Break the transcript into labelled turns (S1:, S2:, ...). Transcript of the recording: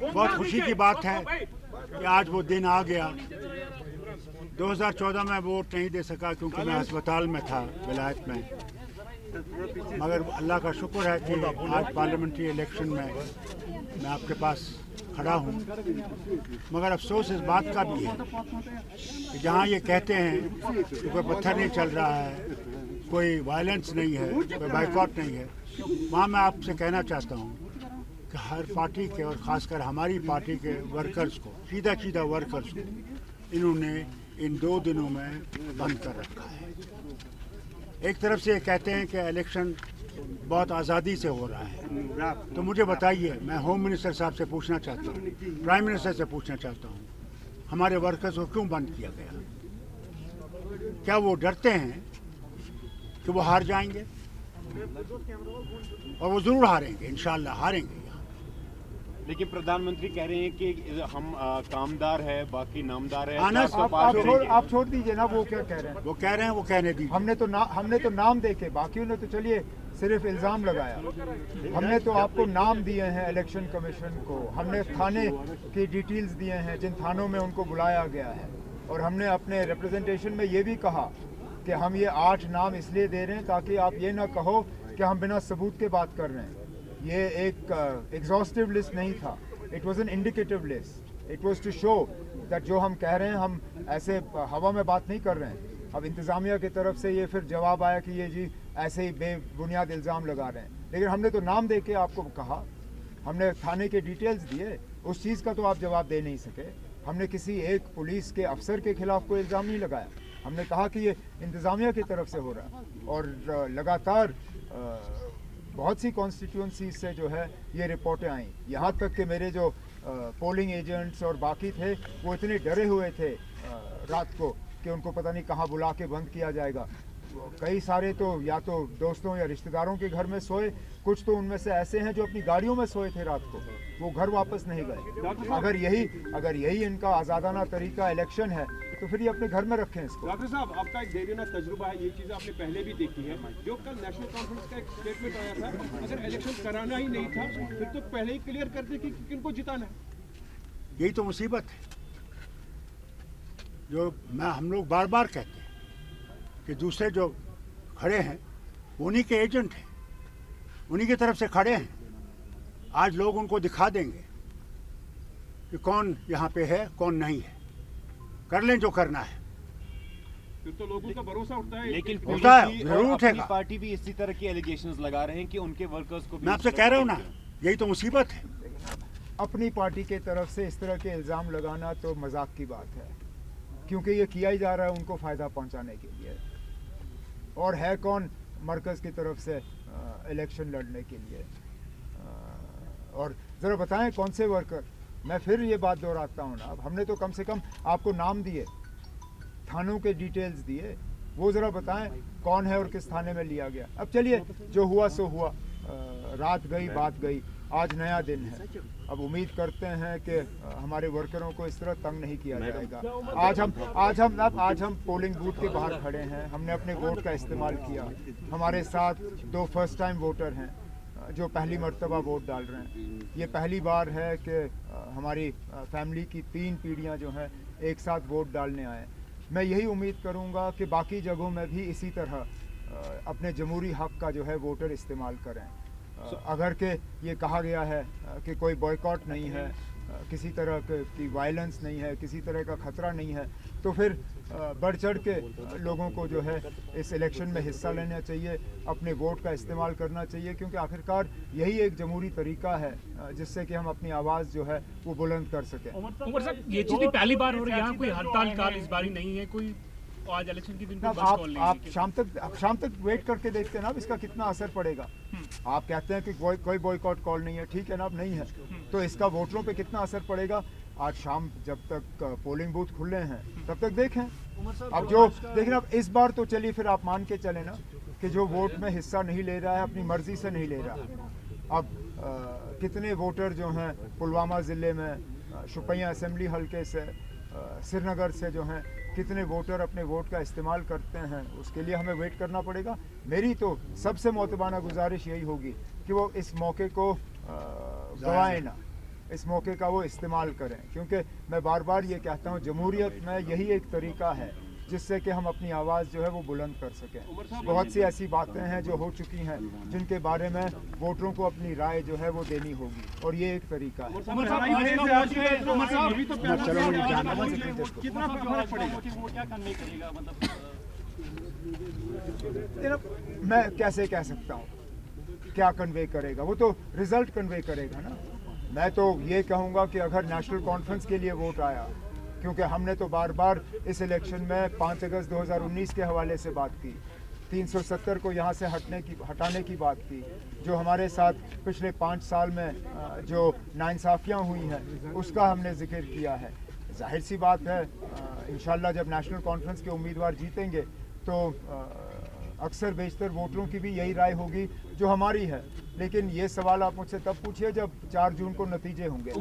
S1: बहुत खुशी की बात है कि आज वो दिन आ गया। 2014 में वोट नहीं दे सका क्योंकि मैं अस्पताल में था विलायत में, मगर अल्लाह का शुक्र है कि आज पार्लियामेंट्री इलेक्शन में मैं आपके पास खड़ा हूँ। मगर अफसोस इस बात का भी है कि जहाँ ये कहते हैं कि कोई पत्थर नहीं चल रहा है, कोई वायलेंस नहीं है, कोई बाइकआउट नहीं है, वहाँ मैं आपसे कहना चाहता हूँ कि हर पार्टी के और ख़ासकर हमारी पार्टी के वर्कर्स को, सीधा वर्कर्स को इन्होंने इन 2 दिनों में बंद कर रखा है। एक तरफ से ये कहते हैं कि इलेक्शन बहुत आज़ादी से हो रहा है, तो मुझे बताइए, मैं होम मिनिस्टर साहब से पूछना चाहता हूँ, प्राइम मिनिस्टर से पूछना चाहता हूँ, हमारे वर्कर्स को क्यों बंद किया गया? क्या वो डरते हैं कि वो हार जाएंगे? और वो ज़रूर हारेंगे, इंशाल्लाह हारेंगे।
S2: लेकिन प्रधानमंत्री कह रहे हैं कि हम कामदार है, बाकी नामदार है।
S3: आप छोड़ दीजिए ना, वो क्या कह रहे हैं?
S1: वो कह रहे हैं, वो कहने दीजिए।
S3: हमने तो नाम देके, बाकियों ने तो चलिए सिर्फ इल्ज़ाम लगाया। हमने तो आपको नाम दिए हैं इलेक्शन कमीशन को, हमने थाने की डिटेल्स दिए हैं जिन थानों में उनको बुलाया गया है, और हमने अपने रिप्रेजेंटेशन में ये भी कहा कि हम ये 8 नाम इसलिए दे रहे हैं ताकि आप ये ना कहो कि हम बिना सबूत के बात कर रहे हैं। ये एक एग्जॉस्टिव लिस्ट नहीं था, it was an indicative list, it was to show that जो हम कह रहे हैं हम ऐसे हवा में बात नहीं कर रहे हैं। अब इंतज़ामिया की तरफ से ये फिर जवाब आया कि ये जी ऐसे ही बेबुनियाद इल्ज़ाम लगा रहे हैं, लेकिन हमने तो नाम दे के आपको कहा, हमने थाने के डिटेल्स दिए, उस चीज़ का तो आप जवाब दे नहीं सके। हमने किसी एक पुलिस के अफसर के खिलाफ कोई इल्ज़ाम नहीं लगाया, हमने कहा कि ये इंतज़ामिया की तरफ से हो रहा है। और लगातार बहुत सी कॉन्स्टिट्यूंसी से जो है ये रिपोर्टें आई, यहाँ तक कि मेरे जो पोलिंग एजेंट्स और बाकी थे वो इतने डरे हुए थे रात को कि उनको पता नहीं कहाँ बुला के बंद किया जाएगा। कई सारे तो या तो दोस्तों या रिश्तेदारों के घर में सोए, कुछ तो उनमें से ऐसे हैं जो अपनी गाड़ियों में सोए थे रात को, वो घर वापस नहीं गए। अगर यही इनका आज़ादाना तरीका इलेक्शन है तो फिर ये अपने घर में रखें इसको।
S4: डॉक्टर साहब, आपका एक देरीना तजुर्बा है, ये चीज़ आपने पहले भी देखी है। जो कल नेशनल कॉन्फ्रेंस का एक स्टेटमेंट आया था, अगर इलेक्शन कराना ही नहीं था फिर तो पहले ही क्लियर करते कि किनको जिताना है।
S1: यही तो मुसीबत है जो हम लोग बार बार कहते हैं कि दूसरे जो खड़े हैं उन्हीं के एजेंट हैं, उन्हीं की तरफ से खड़े हैं। आज लोग उनको दिखा देंगे कि कौन यहाँ पे है कौन नहीं है, कर लें जो करना है।
S4: फिर तो लोगों का भरोसा उठता है।
S2: लेकिन
S1: जरूर उठेगा।
S2: पार्टी भी इसी तरह की एलिगेशंस लगा रहे हैं कि उनके वर्कर्स को भी।
S1: मैं आपसे कह रहा हूँ ना, यही तो मुसीबत है।
S3: अपनी पार्टी के तरफ से इस तरह के इल्ज़ाम लगाना तो मजाक की बात है, क्योंकि ये किया ही जा रहा है उनको फ़ायदा पहुंचाने के लिए। और है कौन मरकज़ की तरफ से इलेक्शन लड़ने के लिए? और ज़रा बताएं कौन से वर्कर? मैं फिर ये बात दोहराता हूँ ना, अब हमने तो कम से कम आपको नाम दिए, थानों के डिटेल्स दिए, वो ज़रा बताएं कौन है और किस थाने में लिया गया। अब चलिए जो हुआ सो हुआ, रात गई बात गई, आज नया दिन है। अब उम्मीद करते हैं कि हमारे वर्करों को इस तरह तंग नहीं किया जाएगा। आज हम पोलिंग बूथ के बाहर खड़े हैं, हमने अपने वोट का इस्तेमाल किया। हमारे साथ 2 फर्स्ट टाइम वोटर हैं जो पहली मर्तबा वोट डाल रहे हैं। ये पहली बार है कि हमारी फैमिली की 3 पीढ़ियाँ जो हैं एक साथ वोट डालने आए। मैं यही उम्मीद करूँगा कि बाकी जगहों में भी इसी तरह अपने जमहूरी हक़ का जो है वोटर इस्तेमाल करें। अगर के ये कहा गया है कि कोई बॉयकॉट नहीं है, किसी तरह की वायलेंस नहीं है, किसी तरह का ख़तरा नहीं है, तो फिर बढ़ चढ़ के लोगों को जो है इस इलेक्शन में हिस्सा लेना चाहिए, अपने वोट का इस्तेमाल करना चाहिए, क्योंकि आखिरकार यही एक जमहूरी तरीका है जिससे कि हम अपनी आवाज़ जो है वो बुलंद कर सकें।
S5: उमर साहब, ये चीज़ पहली बार हो रही है, यहाँ कोई हड़ताल काल इस बारी नहीं है, कोई आज इलेक्शन के दिन
S3: आप शाम तक वेट करके देखते हैं ना अब इसका कितना असर पड़ेगा। आप कहते हैं कि कोई बॉयकॉट कॉल नहीं है, ठीक है ना, अब नहीं है, तो इसका वोटरों पे कितना असर पड़ेगा आज शाम जब तक पोलिंग बूथ खुले हैं तब तक देखें। अब जो देखें, अब इस बार तो चलिए फिर आप मान के चले ना कि जो वोट में हिस्सा नहीं ले रहा है अपनी मर्जी से नहीं ले रहा है। अब कितने वोटर जो हैं पुलवामा ज़िले में शुपियाँ असेंबली हल्के से, श्रीनगर से जो हैं, कितने वोटर अपने वोट का इस्तेमाल करते हैं, उसके लिए हमें वेट करना पड़ेगा। मेरी तो सबसे मोतबाना गुजारिश यही होगी कि वो इस मौके को गवाएं ना, इस मौके का वो इस्तेमाल करें, क्योंकि मैं बार बार ये कहता हूँ जमहूरियत में यही एक तरीका है जिससे कि हम अपनी आवाज़ जो है वो बुलंद कर सकें। बहुत सी ऐसी बातें हैं जो हो चुकी हैं जिनके बारे में वोटरों को अपनी राय जो है वो देनी होगी, और ये एक तरीका है। मैं कैसे कह सकता हूँ क्या कन्वे करेगा, वो तो रिजल्ट कन्वे करेगा ना। मैं तो ये कहूँगा कि अगर नेशनल कॉन्फ्रेंस के लिए वोट आया, क्योंकि हमने तो बार बार इस इलेक्शन में 5 अगस्त 2019 के हवाले से बात की, 370 को यहाँ से हटाने की बात की, जो हमारे साथ पिछले 5 साल में जो नाइंसाफ़ियाँ हुई हैं उसका हमने जिक्र किया है। जाहिर सी बात है इंशाल्लाह जब नेशनल कॉन्फ्रेंस के उम्मीदवार जीतेंगे तो अक्सर बेशतर वोटरों की भी यही राय होगी जो हमारी है। लेकिन ये सवाल आप मुझसे तब पूछिए जब 4 जून को नतीजे होंगे।